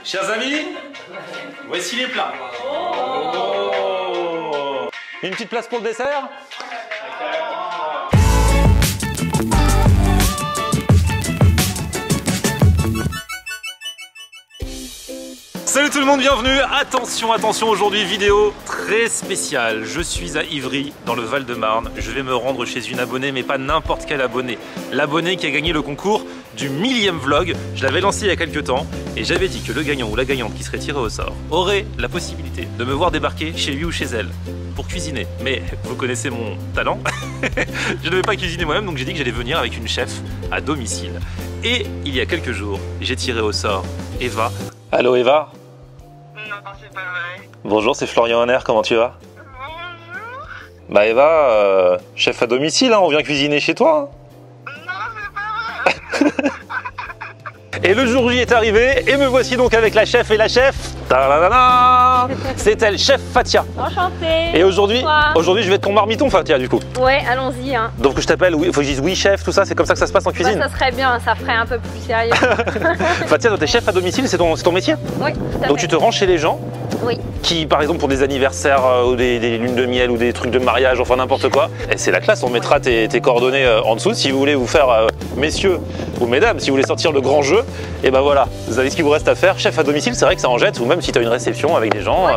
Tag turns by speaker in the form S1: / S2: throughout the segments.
S1: Chers amis, voici les plats. Oh. Une petite place pour le dessert? Salut tout le monde, bienvenue. Attention, attention, aujourd'hui vidéo très spéciale. Je suis à Ivry, dans le Val-de-Marne. Je vais me rendre chez une abonnée, mais pas n'importe quelle abonnée. L'abonnée qui a gagné le concours du 1000e vlog. Je l'avais lancé il y a quelques temps et j'avais dit que le gagnant ou la gagnante qui serait tiré au sort aurait la possibilité de me voir débarquer chez lui ou chez elle pour cuisiner. Mais vous connaissez mon talent. Je ne vais pas cuisiner moi-même, donc j'ai dit que j'allais venir avec une chef à domicile. Et il y a quelques jours, j'ai tiré au sort Eva. Allô Eva?
S2: Non, c'est pas vrai.
S1: Bonjour, c'est Florian Honner, comment tu vas?
S2: Bonjour.
S1: Bah Eva, chef à domicile, hein, on vient cuisiner chez toi.
S2: Non, c'est pas vrai.
S1: Et le jour J est arrivé, et me voici donc avec la chef et la chef. Ta-da-da-da. C'est elle, chef Fatia.
S3: Enchantée.
S1: Et aujourd'hui, je vais être ton marmiton Fatia du coup.
S3: Ouais, allons-y. Hein.
S1: Donc je t'appelle, il faut que je dise oui chef, tout ça, c'est comme ça que ça se passe en cuisine.
S3: Bah, ça serait bien, ça ferait un peu plus sérieux.
S1: Fatia, donc t'es chef à domicile, c'est ton métier?
S3: Oui, tout à fait.
S1: Donc tu te rends chez les gens?
S3: Oui.
S1: Qui, par exemple, pour des anniversaires ou des lunes de miel ou des trucs de mariage, enfin n'importe quoi. Et c'est la classe, on mettra tes coordonnées en dessous. Si vous voulez vous faire, messieurs ou mesdames, si vous voulez sortir le grand jeu, et ben voilà, vous avez ce qu'il vous reste à faire. Chef à domicile, c'est vrai que ça en jette, ou même si tu as une réception avec des gens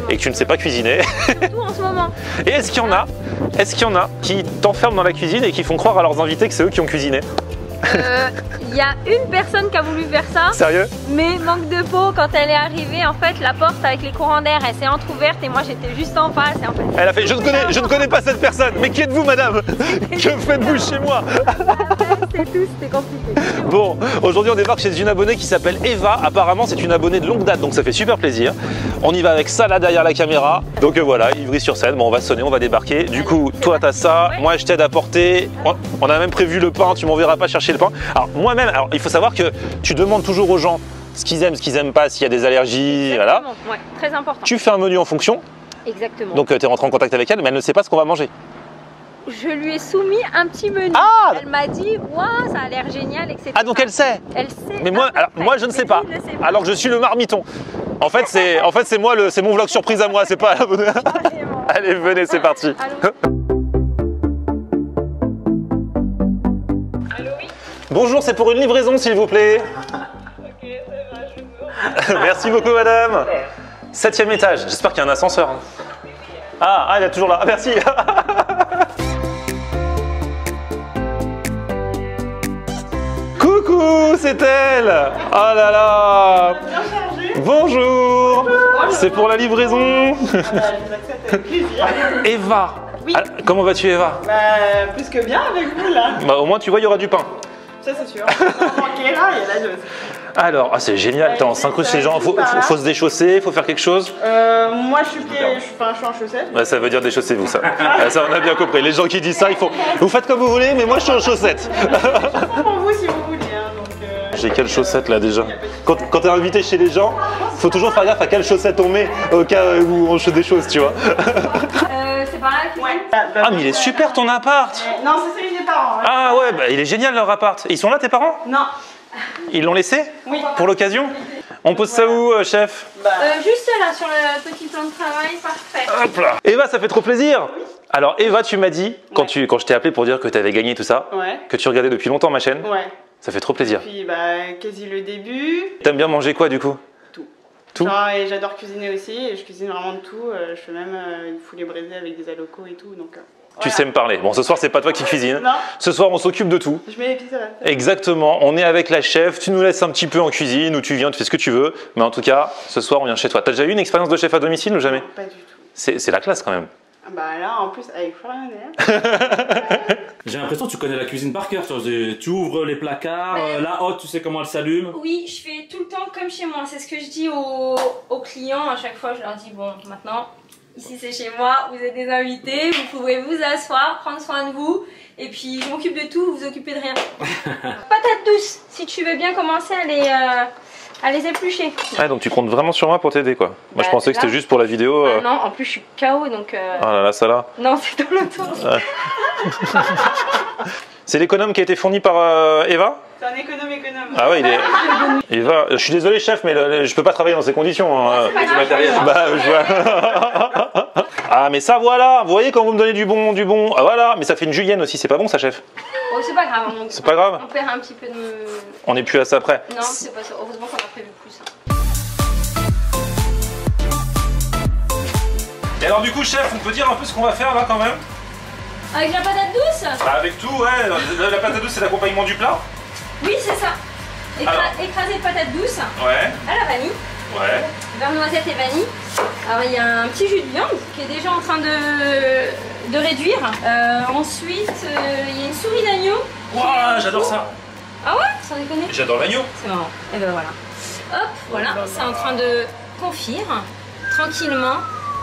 S1: et que tu ne sais pas cuisiner.
S3: Tout en ce moment.
S1: Et est-ce qu'il y en a qui t'enferment dans la cuisine et qui font croire à leurs invités que c'est eux qui ont cuisiné?
S3: Il y a une personne qui a voulu faire ça.
S1: Sérieux? Mais
S3: manque de peau, quand elle est arrivée, en fait, la porte avec les courants d'air, elle s'est entrouverte et moi j'étais juste en face. Et en fait,
S1: elle a fait, je ne connais pas cette personne, mais qui êtes-vous madame? Que faites-vous chez moi?
S3: C'est tout, c'était compliqué.
S1: Bon, aujourd'hui on débarque chez une abonnée qui s'appelle Eva. Apparemment c'est une abonnée de longue date, donc ça fait super plaisir. On y va avec ça là derrière la caméra. Donc voilà, Ivry-sur-Seine, bon on va sonner, on va débarquer. Du coup, toi t'as ça, moi je t'aide à porter. On a même prévu le pain, tu m'enverras pas chercher le pain. Alors moi-même, il faut savoir que tu demandes toujours aux gens ce qu'ils aiment pas, s'il y a des allergies,
S3: exactement,
S1: voilà.
S3: Ouais, très important.
S1: Tu fais un menu en fonction.
S3: Exactement.
S1: Donc tu es rentré en contact avec elle, mais elle ne sait pas ce qu'on va manger.
S3: Je lui ai soumis un petit menu.
S1: Ah,
S3: elle m'a dit, waouh, ça a l'air génial, etc.
S1: Ah donc elle sait.
S3: Elle sait.
S1: Mais moi je ne sais pas. Alors que je suis le marmiton. En fait c'est moi c'est mon vlog surprise à moi, c'est pas. Allez venez, c'est parti.
S3: Allô, oui.
S1: Bonjour, c'est pour une livraison s'il vous plaît.
S2: Ok, ça va, je
S1: Merci beaucoup madame. 7e étage, j'espère qu'il y a un ascenseur. Ah, elle est toujours là, ah, merci. Coucou, c'est elle. Oh là là. Bonjour. C'est pour la livraison. Eva.
S2: Oui.
S1: Ah, comment vas-tu Eva?
S2: Bah, plus que bien avec vous là.
S1: Bah, au moins tu vois, il y aura du pain.
S2: Ça c'est sûr. On manquait là, il y a la dose.
S1: Alors, ah, c'est génial, t'es en synchro chez les gens, faut se déchausser, faut faire quelque chose.
S2: Moi je suis en chaussettes.
S1: Ouais, ça veut dire déchaussez-vous ça. Ça on a bien compris, les gens qui disent ça, vous faites comme vous voulez, mais moi je suis en chaussettes.
S2: Pour vous si vous voulez. Hein, donc,
S1: J'ai quelles chaussettes là déjà? Quand t'es invité chez les gens, faut toujours faire gaffe à quelles chaussettes on met au cas où on fait des choses, tu vois.
S3: C'est par là qu'il
S2: ouais.
S1: Ah mais il est super ton appart.
S2: Non, c'est celui des parents. Hein.
S1: Ah ouais, bah, il est génial leur appart. Ils sont là tes parents?
S2: Non.
S1: Ils l'ont laissé?
S2: Oui.
S1: Pour l'occasion? On pose ça où, chef?
S3: juste là, sur le petit plan de travail, parfait.
S1: Hop là. Eva, ça fait trop plaisir. Alors Eva, tu m'as dit, quand je t'ai appelé pour dire que tu avais gagné tout ça, que tu regardais depuis longtemps ma chaîne, ça fait trop plaisir.
S2: Puis quasi le début.
S1: T'aimes bien manger quoi du coup? Tout.
S2: Genre, et j'adore cuisiner aussi, et je cuisine vraiment de tout. Je fais même une foulée braisée avec des alocos et tout. Donc,
S1: tu sais me parler. Bon, ce soir, c'est pas toi qui cuisine.
S2: Non.
S1: Ce soir, on s'occupe de tout.
S2: Je mets les pizzas.
S1: Exactement. On est avec la chef. Tu nous laisses un petit peu en cuisine ou tu viens, tu fais ce que tu veux. Mais en tout cas, ce soir, on vient chez toi. T'as déjà eu une expérience de chef à domicile ou jamais?
S2: Non, pas du tout.
S1: C'est la classe quand même.
S2: Bah là, en plus, avec Florian Honner.
S4: J'ai l'impression que tu connais la cuisine par cœur. Tu ouvres les placards, la hotte, tu sais comment elle s'allume.
S3: Oui, je fais tout le temps comme chez moi. C'est ce que je dis aux clients. À chaque fois, je leur dis, bon, maintenant, ici c'est chez moi, vous êtes des invités, vous pouvez vous asseoir, prendre soin de vous. Et puis, je m'occupe de tout, vous vous occupez de rien. Patates douces, si tu veux bien commencer à les éplucher.
S1: Ah, donc tu comptes vraiment sur moi pour t'aider quoi. Moi je pensais que c'était juste pour la vidéo.
S3: Non, en plus je suis KO donc.
S1: Ah là là, ça là.
S3: Non, c'est dans l'autre sens.
S1: C'est l'économe qui a été fourni par Eva?
S2: C'est un économe.
S1: Ah ouais, il va. Je suis désolé, chef, mais je peux pas travailler dans ces conditions. Hein.
S3: C'est pas grave.
S4: matériel.
S1: Bah, je vois. Ah, mais ça, voilà. Vous voyez quand vous me donnez du bon. Ah, voilà. Mais ça fait une julienne aussi. C'est pas bon, ça, chef?
S3: Oh, c'est pas grave.
S1: C'est pas grave.
S3: On perd un petit peu de.
S1: On n'est plus à ça près.
S3: Non, c'est pas ça. Heureusement qu'on a prévu plus. Hein.
S1: Et alors, du coup, chef, on peut dire un peu ce qu'on va faire là quand même?
S3: Avec la patate douce?
S1: Bah, avec tout, ouais. La patate douce, c'est l'accompagnement du plat?
S3: Oui, c'est ça. Écraser de patates douces
S1: Ouais.
S3: à la vanille,
S1: Ouais.
S3: beurre noisette et vanille. Alors il y a un petit jus de viande qui est déjà en train de réduire. Ensuite, il y a une souris d'agneau.
S1: Waouh, j'adore ça.
S3: Ah ouais, sans déconner.
S1: J'adore l'agneau.
S3: C'est marrant. Et ben voilà. Hop, voilà, c'est en train de confire tranquillement.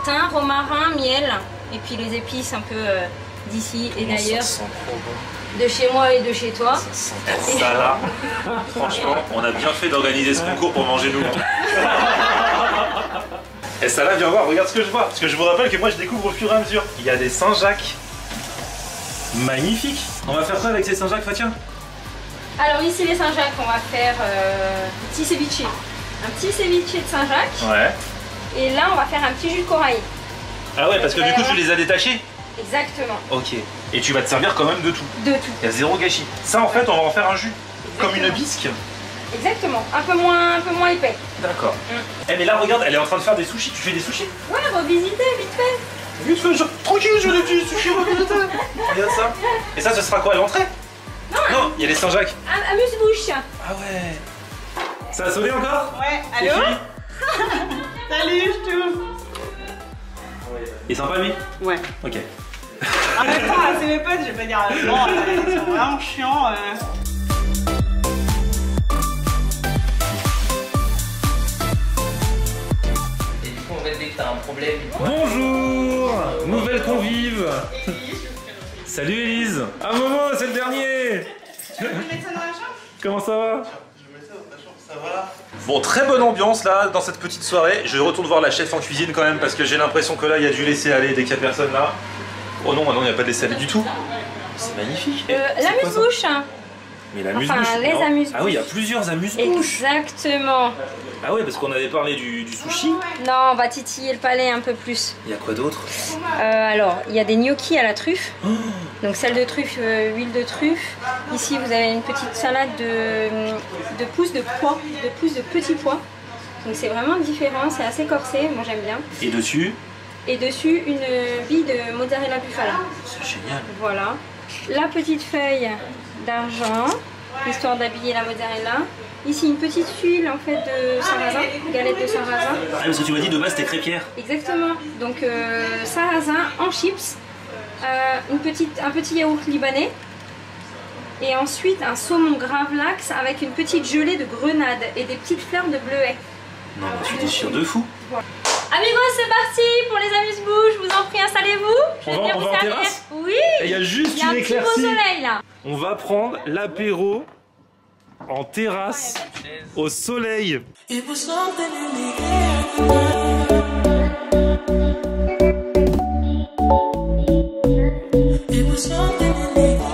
S3: Thym, romarin, miel et puis les épices un peu d'ici et d'ailleurs. De chez moi et de chez toi.
S1: Ça là, franchement, on a bien fait d'organiser ce concours pour manger nous. Et ça là, viens voir, regarde ce que je vois. Parce que je vous rappelle que moi je découvre au fur et à mesure. Il y a des Saint-Jacques. Magnifique. On va faire quoi avec ces Saint-Jacques, Fatia?
S3: Alors ici les Saint-Jacques, on va faire un petit ceviche. Un petit ceviche de Saint-Jacques.
S1: Ouais.
S3: Et là on va faire un petit jus de corail.
S1: Ah ouais, parce que du coup tu les as détachés?
S3: Exactement.
S1: Ok. Et tu vas te servir quand même de tout.
S3: De tout.
S1: Il y a zéro gâchis. Ça en fait, on va en faire un jus. Comme une bisque.
S3: Exactement. Un peu moins épais.
S1: D'accord. Eh mais là regarde, elle est en train de faire des sushis. Tu fais des sushis?
S3: Ouais, revisiter vite fait.
S1: Vite fait, tranquille, je les dis, sushis, revisiter. Regarde ça. Et ça, ce sera quoi, l'entrée? Non, il y a les Saint-Jacques.
S3: Amuse-bouche.
S1: Ah ouais. Ça a sonné encore?
S2: Ouais,
S1: C'est
S2: allô?
S1: fini.
S2: Salut, je t'ouvre.
S1: Il est sympa lui?
S2: Ouais.
S1: Ok.
S2: En même temps, c'est mes potes, je vais pas dire non, ils sont vraiment chiants.
S5: Et du coup, en fait, dès que t'as un problème,
S1: Bonjour. Nouvelle convive. Salut Élise. Ah Momo, c'est le dernier.
S2: Tu veux mettre ça dans la chambre?
S1: Comment ça va? Bon, très bonne ambiance là dans cette petite soirée. Je retourne voir la chef en cuisine quand même parce que j'ai l'impression que là il y a du laisser aller dès qu'il n'y a personne là. Oh non, il n'y a pas de laisser aller du tout. C'est magnifique.
S3: L'amuse-bouche.
S1: Mais
S3: Enfin,
S1: l'amuse-bouche.
S3: les
S1: non.
S3: amuse-bouches.
S1: Ah oui, il y a plusieurs amuse-bouches.
S3: Exactement.
S1: Ah ouais, parce qu'on avait parlé du sushi.
S3: Non, on va titiller le palais un peu plus.
S1: Il y a quoi d'autre?
S3: Alors, il y a des gnocchis à la truffe. Donc sel de truffe, huile de truffe. Ici, vous avez une petite salade de pousses de pois, de pousses de petits pois. Donc c'est vraiment différent, c'est assez corsé, moi j'aime bien.
S1: Et dessus?
S3: Et dessus, une bille de mozzarella bufala.
S1: C'est génial.
S3: Voilà. La petite feuille d'argent, histoire d'habiller la mozzarella. Ici, une petite huile en fait de sarrasin, galette de sarrasin.
S1: Ah, parce que tu m'as dit de base c'était crêpière.
S3: Exactement. Donc sarrasin en chips, un petit yaourt libanais et ensuite un saumon gravlax avec une petite gelée de grenade et des petites fleurs de bleuet.
S1: Non, mais tu déchires de fou.
S3: Amigos, c'est parti pour les amuse-bouches. Je vous en prie, installez-vous. Je vais bien vous
S1: en
S3: servir.
S1: terrasse?
S3: Oui.
S1: Et il y a juste
S3: Il y a un petit beau soleil là.
S1: On va prendre l'apéro en terrasse au soleil.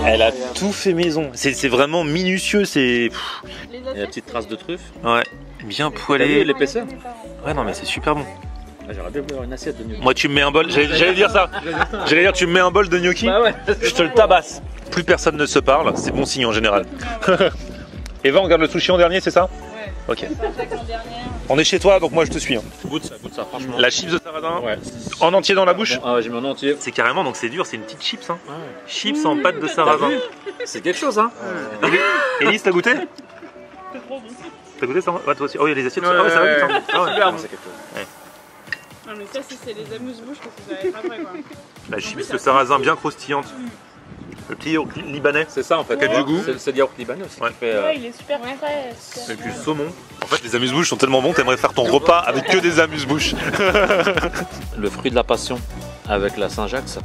S1: Elle a tout fait maison. C'est vraiment minutieux. C'est.
S4: Il y a la petite trace de truffe.
S1: Ouais. Bien
S4: T'as vu
S1: poêlé.
S4: l'épaisseur?
S1: Ouais, non, mais c'est super bon.
S4: Ah, j'aurais bien voulu avoir une assiette de gnocchi.
S1: Moi, tu me mets un bol. J'allais dire ça. J'allais dire, tu me mets un bol de gnocchi.
S4: Bah ouais.
S1: Je te le tabasse. Plus personne ne se parle. C'est bon signe en général. Eva, on regarde le sushi en dernier, c'est ça?
S2: Ouais.
S1: Ok. On est chez toi, donc moi je te suis. Hein.
S4: Goûte ça, franchement.
S1: La chips de sarrasin,
S4: Ouais.
S1: en entier dans la bouche.
S4: Ah ouais, j'ai mis en entier.
S1: C'est carrément, donc c'est dur, c'est une petite chips. Hein.
S4: Ouais.
S1: Chips en pâte de sarrasin.
S4: C'est quelque chose, hein.
S1: Élise, t'as goûté? T'as goûté ça? Ouais, toi aussi. Oh, il y a les assiettes. Ah ouais, ça va vite. Hein. Ah ouais.
S4: C'est quelque chose.
S2: Non, mais ça, si c'est les amuse-bouches, parce que ça va être après quoi.
S1: La chips de sarrasin bien croustillante. Le petit yaourt libanais.
S4: C'est ça en fait.
S1: Qui a du goût.
S4: C'est le yaourt libanais aussi.
S1: Ouais.
S4: Qui fait,
S2: Ouais, il est super frais.
S1: Et puis le saumon. En fait, les amuse-bouches sont tellement bons, t'aimerais faire ton repas avec que des amuse-bouches.
S4: Le fruit de la passion avec la Saint-Jacques, ça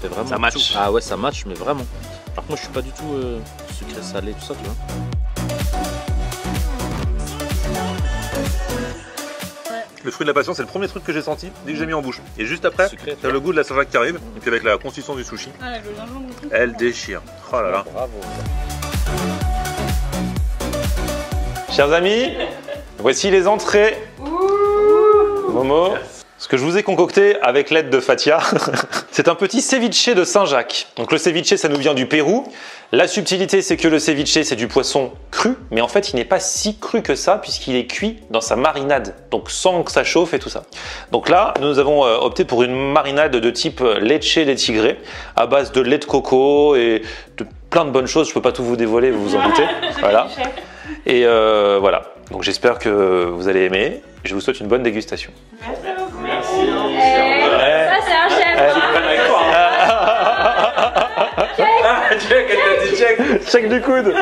S4: fait vraiment.
S1: Ça match.
S4: tout. Ah ouais, ça match, mais vraiment. Par contre, moi, je suis pas du tout sucré, salé, tout ça, tu vois.
S1: Le fruit de la passion, c'est le premier truc que j'ai senti dès que j'ai mis en bouche. Et juste après,
S4: Sucré,
S1: t'as le goût de la Saint-Jacques qui arrive. Et puis avec la consistance du sushi,
S2: Ah, le gingembre et tout.
S1: elle déchire. Oh là là.
S4: Bravo.
S1: Chers amis, voici les entrées. Momo. Ce que je vous ai concocté avec l'aide de Fatia, c'est un petit ceviche de Saint-Jacques. Donc le ceviche, ça nous vient du Pérou. La subtilité, c'est que le ceviche, c'est du poisson cru, mais en fait, il n'est pas si cru que ça, puisqu'il est cuit dans sa marinade, donc sans que ça chauffe et tout ça. Donc là, nous avons opté pour une marinade de type leche tigre, à base de lait de coco et de plein de bonnes choses. Je peux pas tout vous dévoiler, vous vous en doutez. Voilà. Et voilà. Donc j'espère que vous allez aimer. Je vous souhaite une bonne dégustation.
S2: Merci beaucoup.
S3: Ça, c'est un chef.
S1: Check du coude.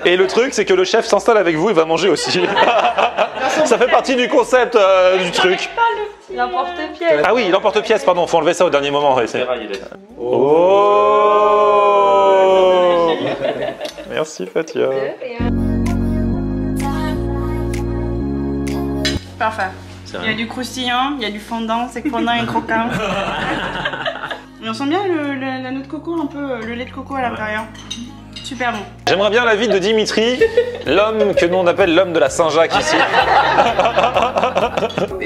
S1: Et le truc, c'est que le chef s'installe avec vous et va manger aussi. Ça fait partie du concept du truc.
S3: L'emporte-pièce.
S1: Ah oui, l'emporte-pièce, pardon, faut enlever ça au dernier moment. Ouais, oh. Merci Fatia.
S2: Parfait. Il y a du croustillant, il y a du fondant, c'est fondant et croquant. Et on sent bien la noix de coco, un peu le lait de coco à l'intérieur. Super bon.
S1: J'aimerais bien l'avis de Dimitri, l'homme que nous on appelle l'homme de la Saint-Jacques ici.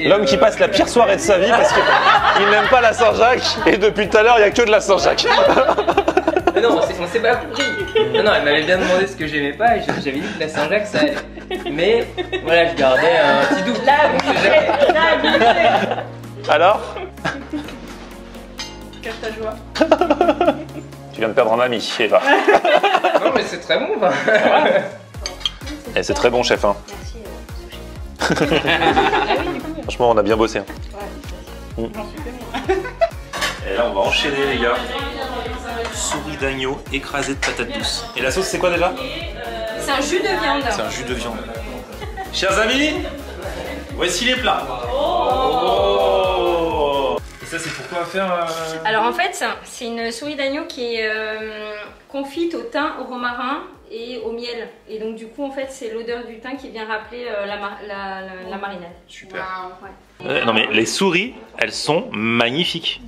S1: L'homme qui passe la pire soirée de sa vie parce qu'il n'aime pas la Saint-Jacques et depuis tout à l'heure il n'y a que de la Saint-Jacques.
S5: Mais non, on s'est pas compris. Non, elle m'avait bien demandé ce que j'aimais pas et j'avais dit que la Saint-Jacques ça allait. Mais voilà, je gardais un petit doute.
S1: Alors?
S2: Cache ta joie.
S1: Tu viens de perdre un ami, Eva.
S5: Non, mais c'est très bon. Enfin.
S1: Et c'est très bon chef. Hein.
S3: Merci,
S1: Franchement on a bien bossé. Hein.
S2: J'en suis tellement.
S1: Et là on va enchaîner les gars. Souris d'agneau écrasée de patates douces. Et la sauce c'est quoi déjà?
S3: C'est un jus de viande.
S1: C'est un jus de viande. Chers amis, voici les plats. Oh. Et ça c'est pour quoi faire
S3: Alors en fait, c'est une souris d'agneau qui est confite au thym, au romarin et au miel. Et donc du coup en fait c'est l'odeur du thym qui vient rappeler la marinade.
S1: Super.
S3: Ouais.
S1: Non mais les souris, elles sont magnifiques.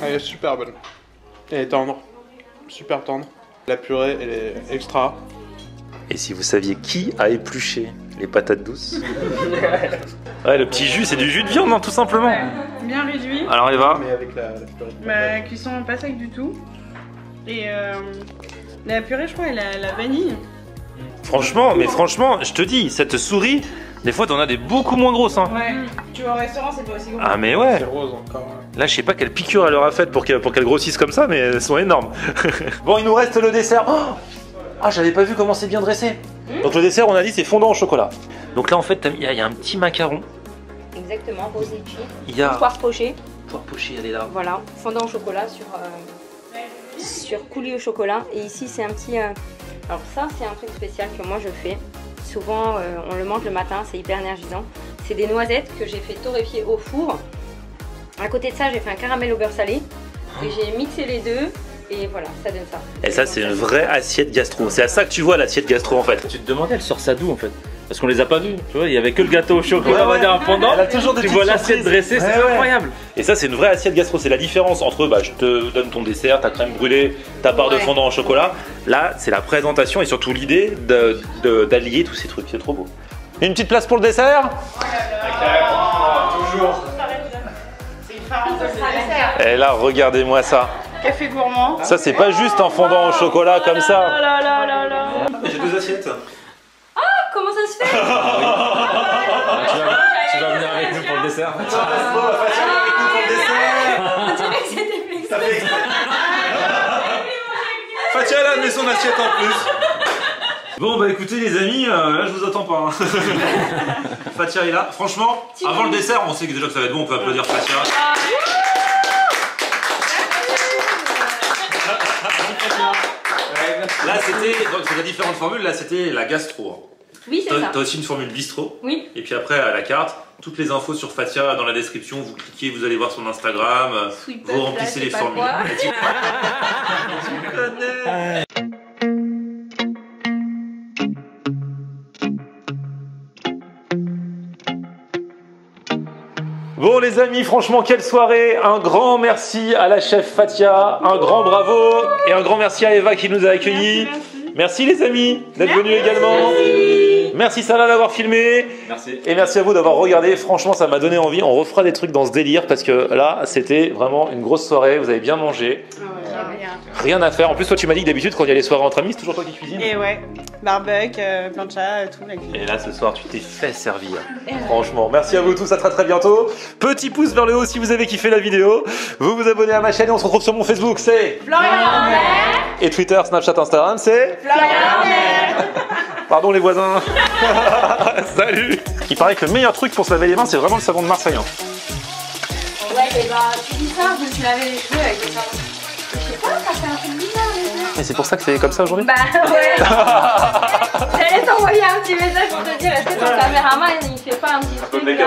S6: Elle est super bonne. Elle est tendre. Super tendre. La purée, elle est extra.
S1: Et si vous saviez qui a épluché les patates douces? Ouais, le petit jus, c'est du jus de viande, non, tout simplement.
S2: Ouais, bien réduit.
S1: Alors Eva?
S6: Mais avec la purée.
S2: Bah, cuisson pas sec du tout. Et la purée, je crois, elle a la vanille.
S1: Franchement, je te dis, cette souris, des fois t'en as des beaucoup moins grosses. Hein.
S2: Ouais. Tu vas au restaurant, c'est pas aussi gros.
S1: Ah mais ouais.
S6: C'est rose encore.
S1: Là, je sais pas quelle piqûre elle leur a faite pour qu'elles grossissent comme ça, mais elles sont énormes. Bon, il nous reste le dessert. Oh ah, j'avais pas vu comment c'est bien dressé. Donc le dessert, on a dit, c'est fondant au chocolat. Donc là, en fait, il y a un petit macaron.
S3: Exactement, rosé cuit.
S1: Il y a
S3: Poire pochée.
S1: poire pochée, elle est là.
S3: Voilà, fondant au chocolat sur coulis au chocolat. Et ici, c'est un petit... Alors ça, c'est un truc spécial que moi je fais. Souvent, on le mange le matin, c'est hyper énergisant. C'est des noisettes que j'ai fait torréfier au four. À côté de ça, j'ai fait un caramel au beurre salé. Et j'ai mixé les deux. Et voilà, ça donne ça.
S1: Et ça, c'est une vraie assiette gastro. C'est à ça que tu vois l'assiette gastro, en fait.
S4: Tu te demandais, elle sort ça d'où en fait? Parce qu'on les a pas vus, tu vois, il y avait que le gâteau au chocolat, on va dire un pendant.
S1: Elle a toujours des
S4: tu
S1: petites
S4: vois l'assiette
S1: surprises.
S4: dressée, c'est
S1: Ouais, ouais.
S4: incroyable.
S1: Et ça, c'est une vraie assiette gastro. C'est la différence entre, bah, je te donne ton dessert, ta crème brûlée, ta part de
S3: Ouais.
S1: fondant au chocolat. Là, c'est la présentation et surtout l'idée d'allier tous ces trucs. C'est trop beau. Une petite place pour le dessert?
S6: Toujours.
S2: C'est une farine de dessert.
S1: Et là, regardez-moi ça.
S2: Café gourmand.
S1: Ça, c'est pas juste un fondant au chocolat comme ça.
S2: Oh là là là là.
S1: J'ai deux assiettes.
S3: Comment ça se fait?
S4: Tu vas venir avec nous pour le dessert.
S3: On dirait que c'était fait exprès.
S1: Fatia, elle a amené son assiette en plus. Bon, bah écoutez, les amis, là, je vous attends pas. Hein. Fatia est là. Franchement, avant le dessert, on sait que déjà que ça va être bon. On peut applaudir Fatia. Là, c'était donc c'est la différente formule. Là, c'était la gastro.
S3: Oui, c'est ça.
S1: T'as aussi une formule bistrot.
S3: Oui.
S1: Et puis après, à la carte, toutes les infos sur Fatia dans la description. Vous cliquez, vous allez voir son Instagram.
S3: Sweet
S1: Vous
S3: Butt,
S1: remplissez
S3: là,
S1: les
S3: je sais pas
S1: formules.
S3: quoi.
S1: Tu connais. Bon Bon les amis, franchement quelle soirée. Un grand merci à la chef Fatia, un grand bravo et un grand merci à Eva qui nous a accueillis. Merci les amis d'être venus également. Merci Salah d'avoir filmé.
S4: Merci.
S1: Et merci à vous d'avoir regardé. Franchement, ça m'a donné envie. On refera des trucs dans ce délire parce que là, c'était vraiment une grosse soirée. Vous avez bien mangé. Rien à faire. En plus, toi, tu m'as dit que d'habitude, quand il y a les soirées entre amis, c'est toujours toi qui cuisines.
S2: Et ouais, barbecue, plancha, tout la cuisine.
S1: Et là, ce soir, tu t'es fait servir. Franchement, merci à vous tous. À très très bientôt. Petit pouce vers le haut si vous avez kiffé la vidéo. Vous vous abonnez à ma chaîne et on se retrouve sur mon Facebook. C'est
S3: Florian.
S1: Et Twitter, Snapchat, Instagram, c'est
S3: Florian.
S1: Pardon les voisins. Salut. Il paraît que le meilleur truc pour se laver les mains, c'est vraiment le savon de Marseille.
S3: Ouais, et bah, tu dis ça, je me suis lavé les cheveux avec le savon. Je sais pas, ça fait un peu bizarre les yeux.
S1: Et c'est pour ça que c'est comme ça aujourd'hui?
S3: Bah ouais. J'allais t'envoyer un petit message pour te dire, est-ce que ton caméraman il fait pas un petit truc là?